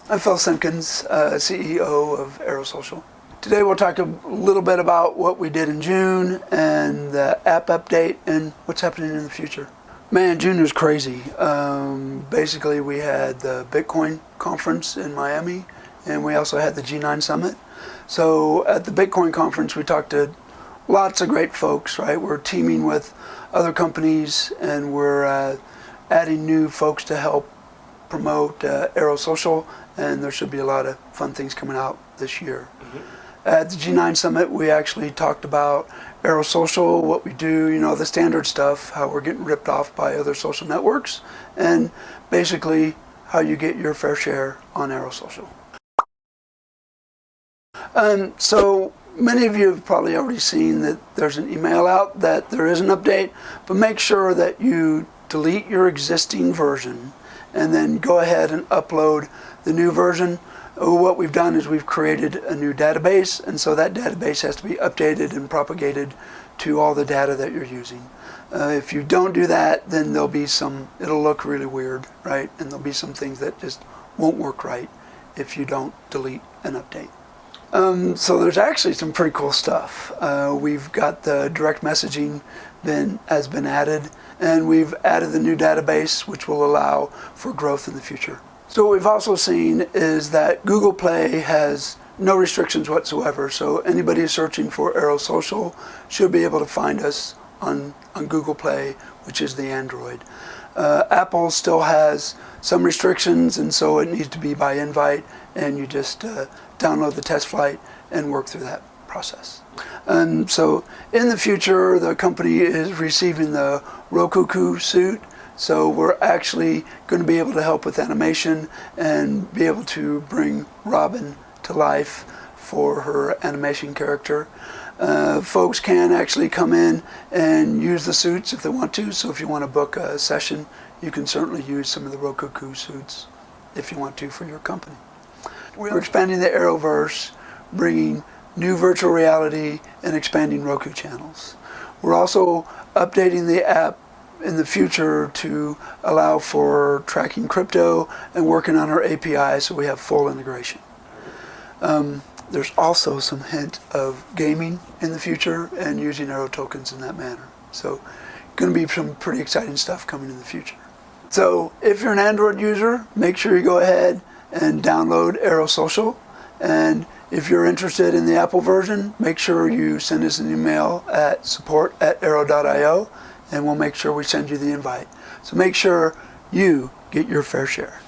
I'm Phil Simpkins, CEO of Arro. Today we'll talk a little bit about what we did in June and the app update and what's happening in the future. Man, June was crazy. Basically we had the Bitcoin conference in Miami and we also had the G9 summit. So at the Bitcoin conference we talked to lots of great folks, right? We're teaming with other companies and we're adding new folks to help promote Arro, and there should be a lot of fun things coming out this year. At the G9 Summit, we actually talked about Arro, what we do, you know, the standard stuff, how we're getting ripped off by other social networks, and basically how you get your fair share on Arro. So many of you have probably already seen that there's an email out that there is an update, but make sure that you delete your existing version and then go ahead and upload the new version. What we've done is we've created a new database, and so that database has to be updated and propagated to all the data that you're using. If you don't do that, then there'll be it'll look really weird, right? And there'll be some things that just won't work right if you don't delete and update. So there's actually some pretty cool stuff. We've got the direct messaging has been added, and we've added the new database, which will allow for growth in the future. So what we've also seen is that Google Play has no restrictions whatsoever. So anybody who's searching for Arro should be able to find us on Google Play, which is the Android. Apple still has some restrictions, and so it needs to be by invite, and you just download the test flight and work through that process. And so in the future, the company is receiving the Roku suit. So we're actually going to be able to help with animation and be able to bring Robin to life for her animation character. Folks can actually come in and use the suits if they want to. So if you want to book a session, you can certainly use some of the Roku suits if you want to for your company. We're expanding the Arrowverse, bringing new virtual reality and expanding Roku channels. We're also updating the app in the future to allow for tracking crypto and working on our API so we have full integration. There's also some hint of gaming in the future and using Arrow tokens in that manner. So going to be some pretty exciting stuff coming in the future. So if you're an Android user, make sure you go ahead and download Arro. And if you're interested in the Apple version, make sure you send us an email at support@arro.io, and we'll make sure we send you the invite. So make sure you get your fair share.